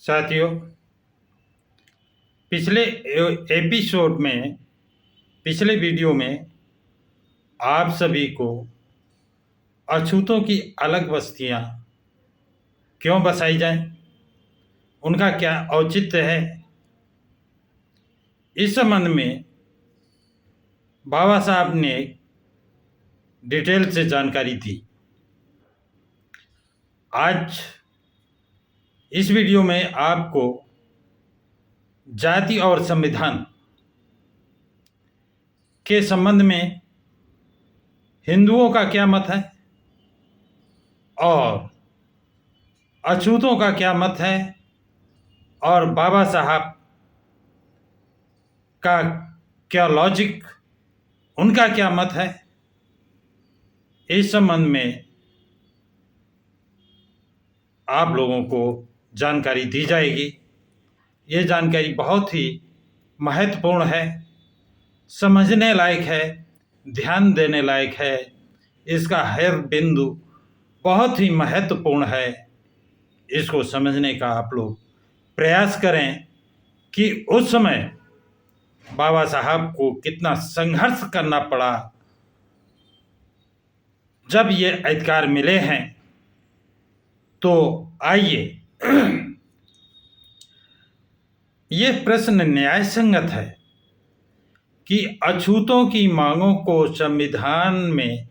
साथियों, पिछले एपिसोड में पिछले वीडियो में आप सभी को अछूतों की अलग बस्तियां क्यों बसाई जाएं, उनका क्या औचित्य है, इस संबंध में बाबा साहब ने डिटेल से जानकारी दी। आज इस वीडियो में आपको जाति और संविधान के संबंध में हिंदुओं का क्या मत है और अछूतों का क्या मत है और बाबा साहब का क्या लॉजिक, उनका क्या मत है, इस संबंध में आप लोगों को जानकारी दी जाएगी। ये जानकारी बहुत ही महत्वपूर्ण है, समझने लायक है, ध्यान देने लायक है। इसका हर बिंदु बहुत ही महत्वपूर्ण है। इसको समझने का आप लोग प्रयास करें कि उस समय बाबा साहब को कितना संघर्ष करना पड़ा जब ये अधिकार मिले हैं। तो आइए, ये प्रश्न न्याय संगत है कि अछूतों की मांगों को संविधान में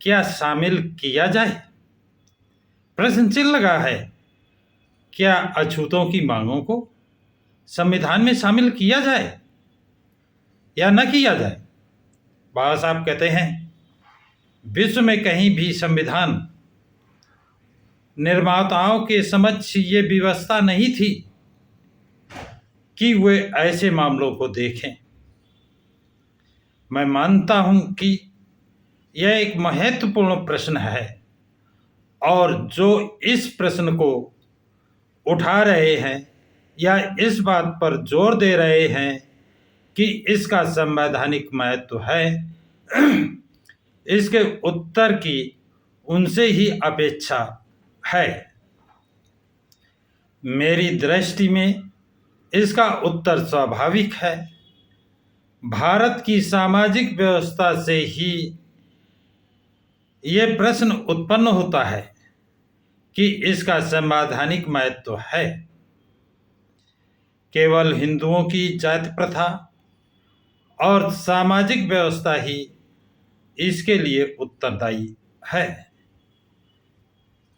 क्या शामिल किया जाए। प्रश्न चिन्ह लगा है, क्या अछूतों की मांगों को संविधान में शामिल किया जाए या न किया जाए। बाबा साहब कहते हैं, विश्व में कहीं भी संविधान निर्माताओं के समक्ष ये व्यवस्था नहीं थी कि वे ऐसे मामलों को देखें। मैं मानता हूं कि यह एक महत्वपूर्ण प्रश्न है और जो इस प्रश्न को उठा रहे हैं या इस बात पर जोर दे रहे हैं कि इसका संवैधानिक महत्व है, इसके उत्तर की उनसे ही अपेक्षा है। मेरी दृष्टि में इसका उत्तर स्वाभाविक है। भारत की सामाजिक व्यवस्था से ही ये प्रश्न उत्पन्न होता है कि इसका संवैधानिक महत्व है। केवल हिंदुओं की जाति प्रथा और सामाजिक व्यवस्था ही इसके लिए उत्तरदायी है।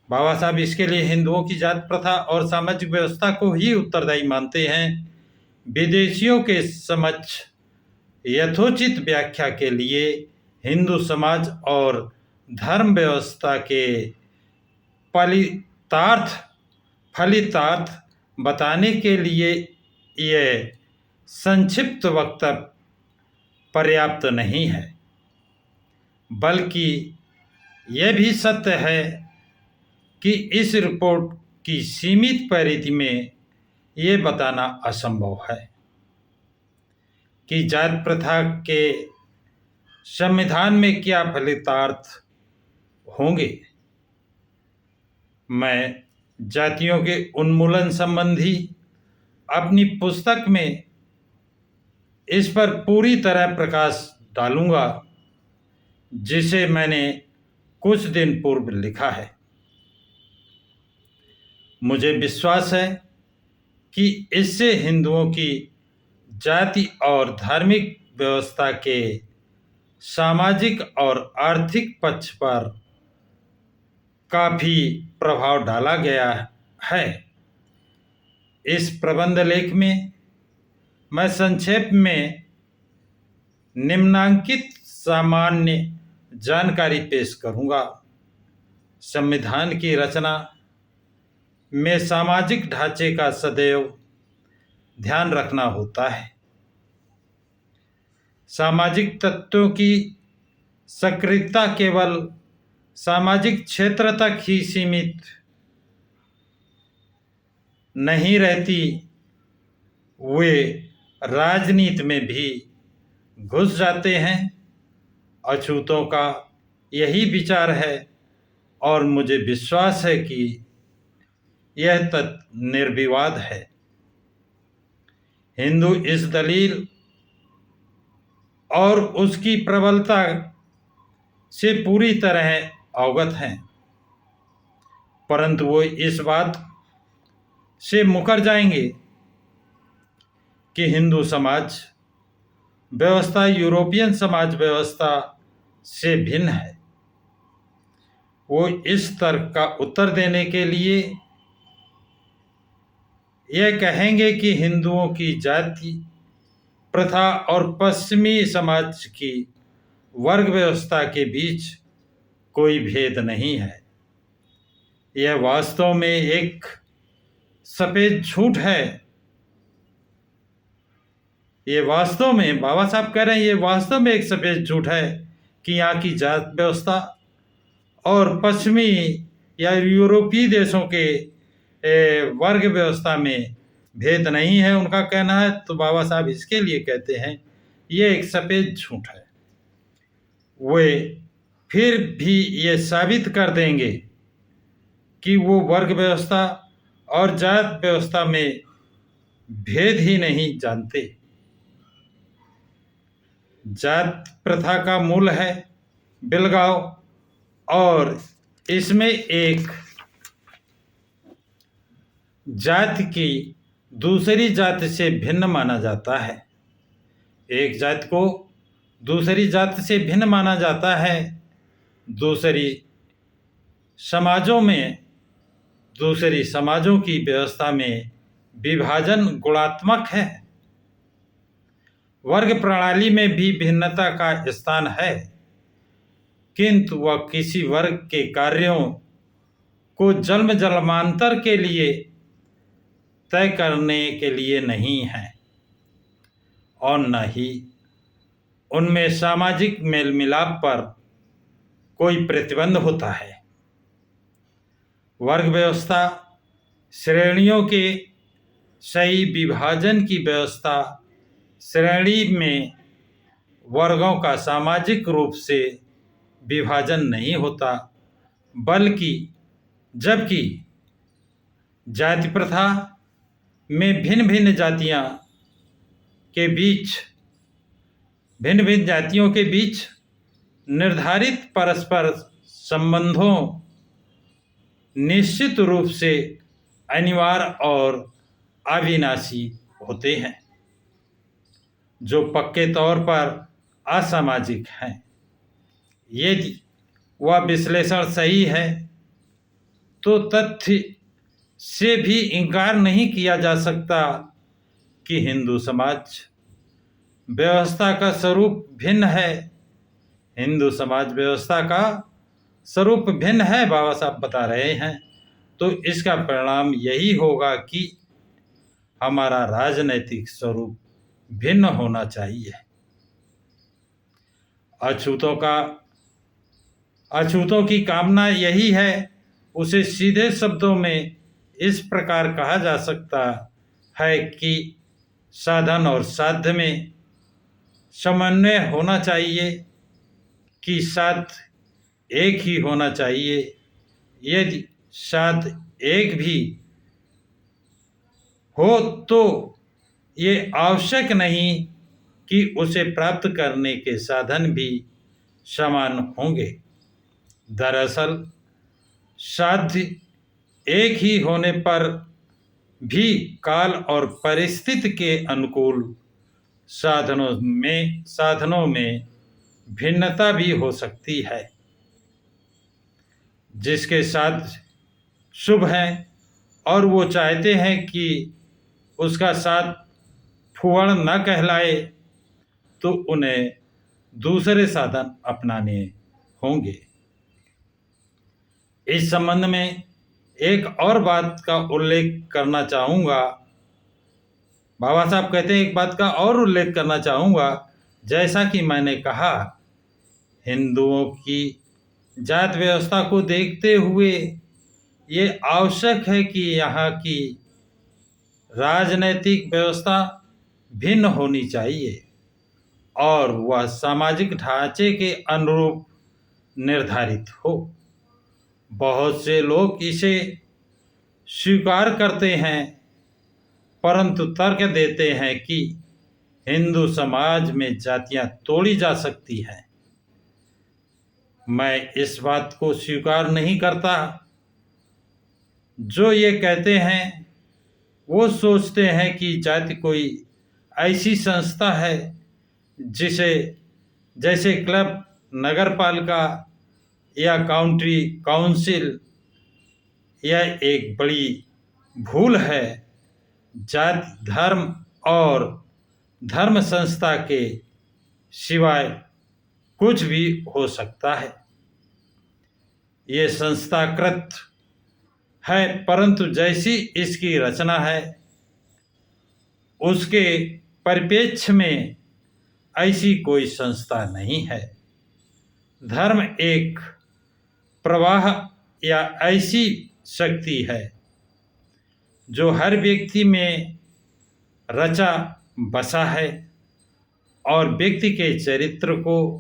बाबा साहब इसके लिए हिंदुओं की जाति प्रथा और सामाजिक व्यवस्था को ही उत्तरदायी मानते हैं। विदेशियों के समक्ष यथोचित व्याख्या के लिए हिंदू समाज और धर्म व्यवस्था के फलितार्थ बताने के लिए यह संक्षिप्त वक्तव्य पर्याप्त नहीं है, बल्कि यह भी सत्य है कि इस रिपोर्ट की सीमित परिधि में ये बताना असंभव है कि जाति प्रथा के संविधान में क्या फलितार्थ होंगे। मैं जातियों के उन्मूलन संबंधी अपनी पुस्तक में इस पर पूरी तरह प्रकाश डालूंगा, जिसे मैंने कुछ दिन पूर्व लिखा है। मुझे विश्वास है कि इससे हिंदुओं की जाति और धार्मिक व्यवस्था के सामाजिक और आर्थिक पक्ष पर काफ़ी प्रभाव डाला गया है। इस प्रबंध लेख में मैं संक्षेप में निम्नांकित सामान्य जानकारी पेश करूंगा। संविधान की रचना में सामाजिक ढांचे का सदैव ध्यान रखना होता है। सामाजिक तत्वों की सक्रियता केवल सामाजिक क्षेत्र तक ही सीमित नहीं रहती, वे राजनीति में भी घुस जाते हैं। अछूतों का यही विचार है और मुझे विश्वास है कि यह तथ्य निर्विवाद है। हिंदू इस दलील और उसकी प्रबलता से पूरी तरह अवगत हैं, परंतु वो इस बात से मुकर जाएंगे कि हिंदू समाज व्यवस्था यूरोपियन समाज व्यवस्था से भिन्न है। वो इस तर्क का उत्तर देने के लिए यह कहेंगे कि हिंदुओं की जाति प्रथा और पश्चिमी समाज की वर्ग व्यवस्था के बीच कोई भेद नहीं है। यह वास्तव में एक सफेद झूठ है। ये वास्तव में, बाबा साहब कह रहे हैं, ये वास्तव में एक सफेद झूठ है कि यहाँ की जात व्यवस्था और पश्चिमी या यूरोपीय देशों के वर्ग व्यवस्था में भेद नहीं है, उनका कहना है। तो बाबा साहब इसके लिए कहते हैं ये एक सफेद झूठ है। वे फिर भी ये साबित कर देंगे कि वो वर्ग व्यवस्था और जात व्यवस्था में भेद ही नहीं जानते। जात प्रथा का मूल है बिलगाव, और इसमें एक जाति की दूसरी जाति से भिन्न माना जाता है। एक जाति को दूसरी जाति से भिन्न माना जाता है। दूसरी समाजों की व्यवस्था में विभाजन गुणात्मक है। वर्ग प्रणाली में भी भिन्नता का स्थान है, किंतु वह किसी वर्ग के कार्यों को जन्म जन्मांतर के लिए तय करने के लिए नहीं है, और न ही उनमें सामाजिक मेल मिलाप पर कोई प्रतिबंध होता है। वर्ग व्यवस्था श्रेणियों के सही विभाजन की व्यवस्था श्रेणी में वर्गों का सामाजिक रूप से विभाजन नहीं होता, बल्कि जबकि जाति प्रथा में भिन्न भिन्न जातियों के बीच निर्धारित परस्पर संबंधों निश्चित रूप से अनिवार्य और अविनाशी होते हैं, जो पक्के तौर पर असामाजिक हैं। यदि वह विश्लेषण सही है तो तथ्य से भी इनकार नहीं किया जा सकता कि हिंदू समाज व्यवस्था का स्वरूप भिन्न है। हिंदू समाज व्यवस्था का स्वरूप भिन्न है, बाबा साहब बता रहे हैं। तो इसका परिणाम यही होगा कि हमारा राजनैतिक स्वरूप भिन्न होना चाहिए। अछूतों की कामना यही है। उसे सीधे शब्दों में इस प्रकार कहा जा सकता है कि साधन और साध्य में समन्वय होना चाहिए, कि साध्य एक ही होना चाहिए। यदि साध्य एक भी हो तो ये आवश्यक नहीं कि उसे प्राप्त करने के साधन भी समान होंगे। दरअसल साध्य एक ही होने पर भी काल और परिस्थिति के अनुकूल साधनों में भिन्नता भी हो सकती है। जिसके साथ शुभ है और वो चाहते हैं कि उसका साथ फुहड़ न कहलाए, तो उन्हें दूसरे साधन अपनाने होंगे। इस संबंध में एक और बात का उल्लेख करना चाहूँगा। बाबा साहब कहते हैं एक बात का और उल्लेख करना चाहूँगा। जैसा कि मैंने कहा, हिंदुओं की जात व्यवस्था को देखते हुए ये आवश्यक है कि यहाँ की राजनैतिक व्यवस्था भिन्न होनी चाहिए और वह सामाजिक ढांचे के अनुरूप निर्धारित हो। बहुत से लोग इसे स्वीकार करते हैं, परंतु तर्क देते हैं कि हिंदू समाज में जातियां तोड़ी जा सकती हैं। मैं इस बात को स्वीकार नहीं करता। जो ये कहते हैं वो सोचते हैं कि जाति कोई ऐसी संस्था है जिसे जैसे क्लब, नगरपालिका या काउंटी काउंसिल, यह एक बड़ी भूल है। जाति धर्म और धर्म संस्था के सिवाय कुछ भी हो सकता है। ये संस्थाकृत है, परंतु जैसी इसकी रचना है उसके परिप्रेक्ष्य में ऐसी कोई संस्था नहीं है। धर्म एक प्रवाह या ऐसी शक्ति है जो हर व्यक्ति में रचा बसा है और व्यक्ति के चरित्र को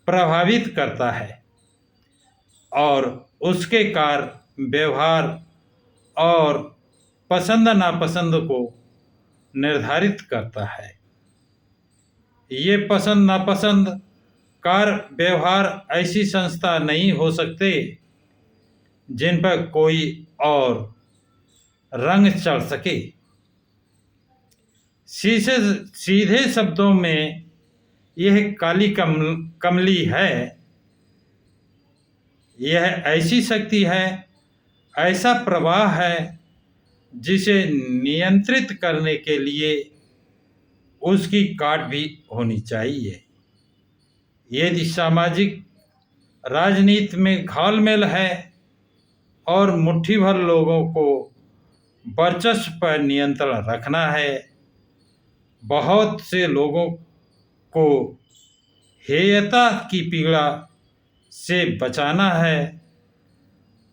प्रभावित करता है और उसके कार्य, व्यवहार और पसंद नापसंद को निर्धारित करता है। ये पसंद नापसंद, कार्य, व्यवहार ऐसी संस्था नहीं हो सकते जिन पर कोई और रंग चढ़ सके। सीधे शब्दों में यह काली कमली है। यह ऐसी शक्ति है, ऐसा प्रवाह है जिसे नियंत्रित करने के लिए उसकी काट भी होनी चाहिए। यदि सामाजिक राजनीति में घालमेल है और मुट्ठी भर लोगों को वर्चस्व पर नियंत्रण रखना है, बहुत से लोगों को हेयता की पीड़ा से बचाना है,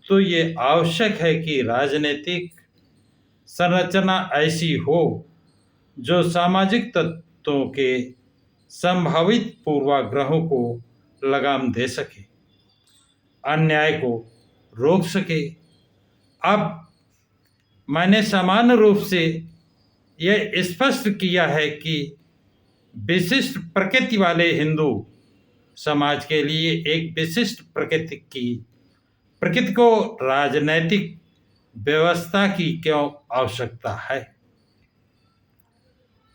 तो ये आवश्यक है कि राजनीतिक संरचना ऐसी हो जो सामाजिक तत्वों के संभावित पूर्वाग्रहों को लगाम दे सके, अन्याय को रोक सके। अब मैंने सामान्य रूप से यह स्पष्ट किया है कि विशिष्ट प्रकृति वाले हिंदू समाज के लिए एक विशिष्ट प्रकृति को राजनैतिक व्यवस्था की क्यों आवश्यकता है,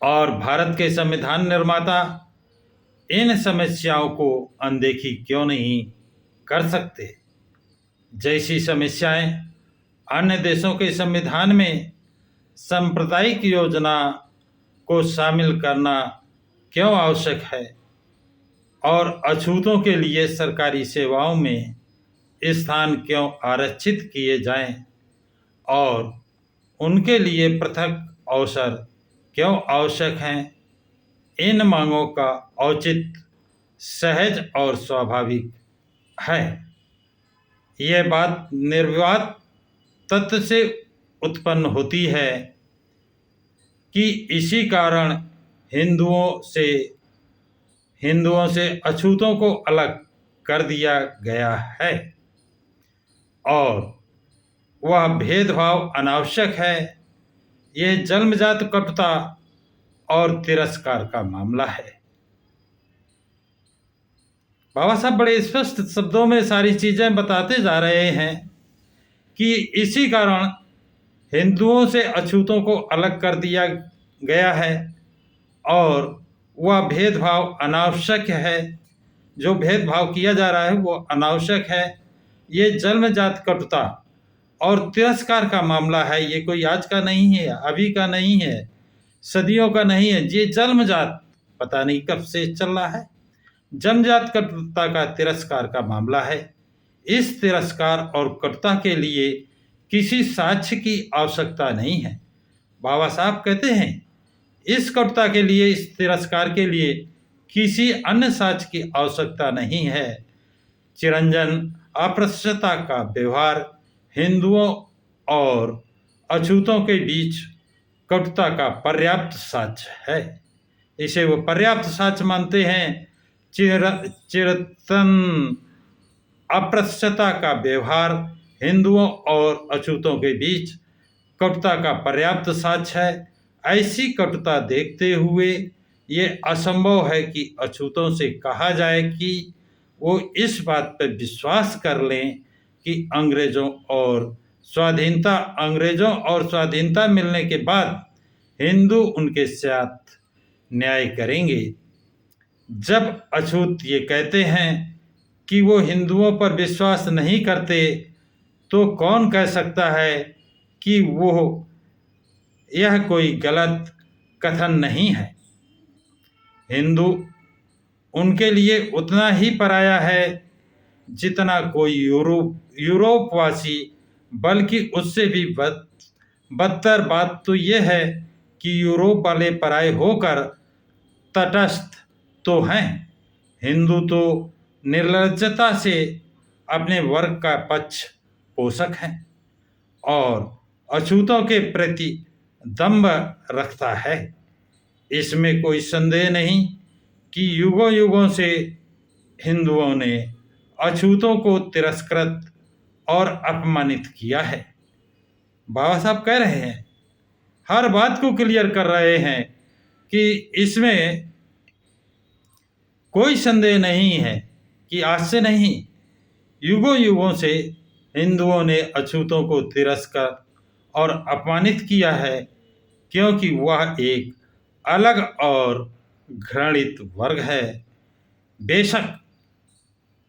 और भारत के संविधान निर्माता इन समस्याओं को अनदेखी क्यों नहीं कर सकते। जैसी समस्याएं अन्य देशों के संविधान में सांप्रदायिक योजना को शामिल करना क्यों आवश्यक है और अछूतों के लिए सरकारी सेवाओं में स्थान क्यों आरक्षित किए जाएं और उनके लिए पृथक अवसर क्यों आवश्यक हैं, इन मांगों का औचित्य सहज और स्वाभाविक है। यह बात निर्विवाद तथ्य से उत्पन्न होती है कि इसी कारण हिंदुओं से अछूतों को अलग कर दिया गया है और वह भेदभाव अनावश्यक है। यह जन्मजात कटुता और तिरस्कार का मामला है। बाबा साहब बड़े स्पष्ट शब्दों में सारी चीज़ें बताते जा रहे हैं कि इसी कारण हिंदुओं से अछूतों को अलग कर दिया गया है और वह भेदभाव अनावश्यक है। जो भेदभाव किया जा रहा है वो अनावश्यक है। ये जन्मजात कटुता और तिरस्कार का मामला है। ये कोई आज का नहीं है, अभी का नहीं है, सदियों का नहीं है। ये जन्मजात पता नहीं कब से चल रहा है। जन्मजात कटुता का तिरस्कार का मामला है। इस तिरस्कार और कटुता के लिए किसी साक्ष्य की आवश्यकता नहीं है। बाबा साहब कहते हैं इस कटुता के लिए, इस तिरस्कार के लिए किसी अन्य साक्ष्य की आवश्यकता नहीं है। चिरंजन अस्पृश्यता का व्यवहार हिंदुओं और अछूतों के बीच कटुता का पर्याप्त साक्ष्य है। इसे वो पर्याप्त साक्ष्य मानते हैं। चिरंतन अस्पृश्यता का व्यवहार हिंदुओं और अछूतों के बीच कटुता का पर्याप्त साक्ष्य है। ऐसी कटुता देखते हुए ये असंभव है कि अछूतों से कहा जाए कि वो इस बात पर विश्वास कर लें कि अंग्रेजों और स्वाधीनता मिलने के बाद हिंदू उनके साथ न्याय करेंगे। जब अछूत ये कहते हैं कि वो हिंदुओं पर विश्वास नहीं करते, तो कौन कह सकता है कि यह कोई गलत कथन नहीं है। हिंदू उनके लिए उतना ही पराया है जितना कोई यूरोपवासी, बल्कि उससे भी बदतर बात तो यह है कि यूरोप वाले पराये होकर तटस्थ तो हैं। हिंदू तो निर्लज्जता से अपने वर्ग का पक्ष पोषक हैं और अछूतों के प्रति दंभ रखता है। इसमें कोई संदेह नहीं कि युगों युगों से हिंदुओं ने अछूतों को तिरस्कृत और अपमानित किया है। बाबा साहब कह रहे हैं, हर बात को क्लियर कर रहे हैं कि इसमें कोई संदेह नहीं है कि आज से नहीं, युगों युगों से हिंदुओं ने अछूतों को तिरस्कृत और अपमानित किया है, क्योंकि वह एक अलग और घृणित वर्ग है। बेशक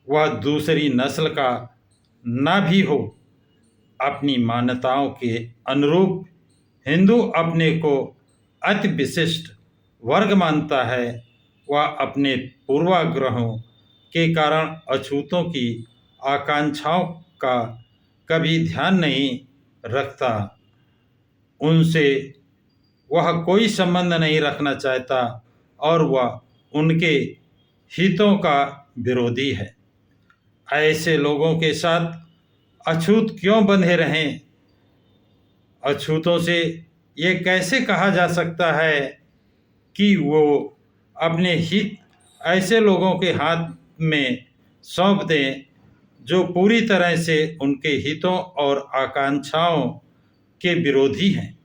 वह दूसरी नस्ल का ना भी हो, अपनी मान्यताओं के अनुरूप हिंदू अपने को अति विशिष्ट वर्ग मानता है। वह अपने पूर्वाग्रहों के कारण अछूतों की आकांक्षाओं का कभी ध्यान नहीं रखता। उनसे वह कोई संबंध नहीं रखना चाहता और वह उनके हितों का विरोधी है। ऐसे लोगों के साथ अछूत क्यों बंधे रहें? अछूतों से ये कैसे कहा जा सकता है कि वो अपने हित ऐसे लोगों के हाथ में सौंप दें जो पूरी तरह से उनके हितों और आकांक्षाओं के विरोधी हैं,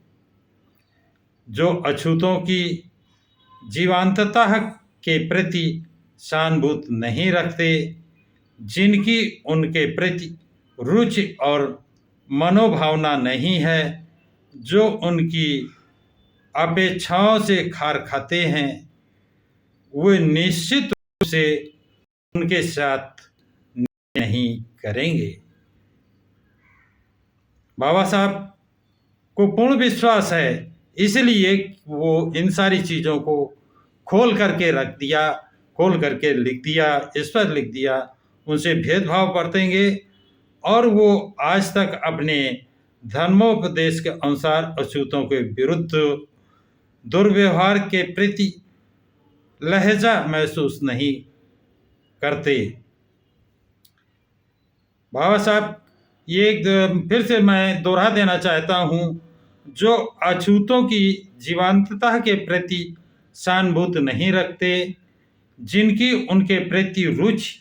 जो अछूतों की जीवंतता के प्रति सहानुभूति नहीं रखते, जिनकी उनके प्रति रुचि और मनोभावना नहीं है, जो उनकी अपेक्षाओं से खार खाते हैं, वे निश्चित रूप से उनके साथ नहीं करेंगे। बाबा साहब को पूर्ण विश्वास है, इसलिए वो इन सारी चीज़ों को खोल करके रख दिया, खोल करके लिख दिया, स्पष्ट लिख दिया। उनसे भेदभाव बरतेंगे और वो आज तक अपने धर्मोपदेश के अनुसार अछूतों के विरुद्ध दुर्व्यवहार के प्रति लहजा महसूस नहीं करते। बाबा साहब ये फिर से मैं दोहरा देना चाहता हूँ, जो अछूतों की जीवंतता के प्रति सहानुभूति नहीं रखते, जिनकी उनके प्रति रुचि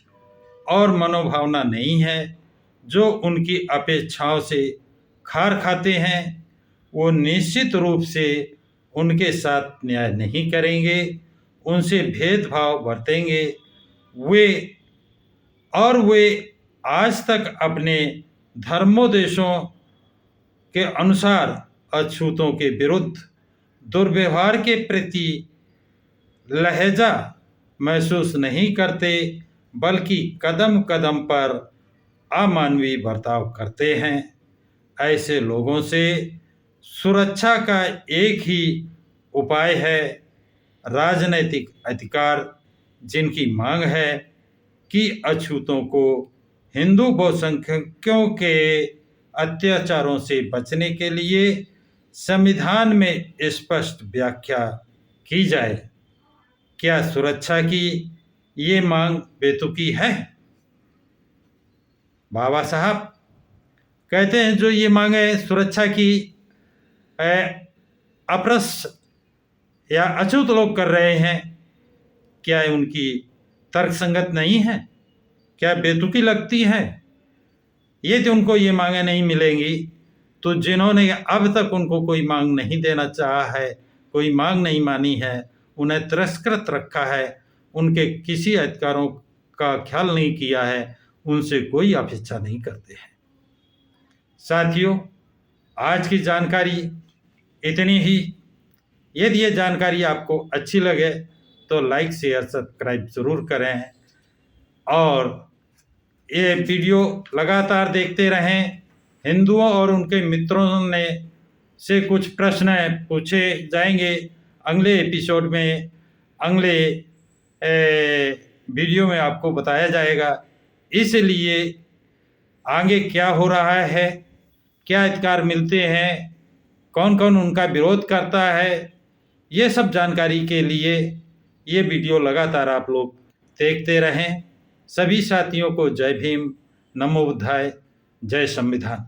और मनोभावना नहीं है, जो उनकी अपेक्षाओं से खार खाते हैं, वो निश्चित रूप से उनके साथ न्याय नहीं करेंगे, उनसे भेदभाव बरतेंगे। वे आज तक अपने धर्मोपदेशों के अनुसार अछूतों के विरुद्ध दुर्व्यवहार के प्रति लहजा महसूस नहीं करते, बल्कि कदम कदम पर अमानवीय बर्ताव करते हैं। ऐसे लोगों से सुरक्षा का एक ही उपाय है, राजनैतिक अधिकार, जिनकी मांग है कि अछूतों को हिंदू बहुसंख्यकों के अत्याचारों से बचने के लिए संविधान में स्पष्ट व्याख्या की जाए। क्या सुरक्षा की ये मांग बेतुकी है? बाबा साहब कहते हैं, जो ये मांगे सुरक्षा की अप्रश्न या अछूत लोग कर रहे हैं, क्या उनकी तर्कसंगत नहीं है? क्या बेतुकी लगती है? यदि उनको ये मांगें नहीं मिलेंगी तो जिन्होंने अब तक उनको कोई मांग नहीं देना चाहा है, कोई मांग नहीं मानी है, उन्हें तिरस्कृत रखा है, उनके किसी अधिकारों का ख्याल नहीं किया है, उनसे कोई अपेक्षा नहीं करते हैं। साथियों, आज की जानकारी इतनी ही। यदि ये जानकारी आपको अच्छी लगे तो लाइक शेयर सब्सक्राइब ज़रूर करें और ये वीडियो लगातार देखते रहें। हिंदुओं और उनके मित्रों ने से कुछ प्रश्न पूछे जाएंगे अगले एपिसोड में, अगले वीडियो में आपको बताया जाएगा। इसलिए आगे क्या हो रहा है, क्या अधिकार मिलते हैं, कौन कौन उनका विरोध करता है, ये सब जानकारी के लिए ये वीडियो लगातार आप लोग देखते रहें। सभी साथियों को जय भीम, नमो बुद्धाय, जय संविधान।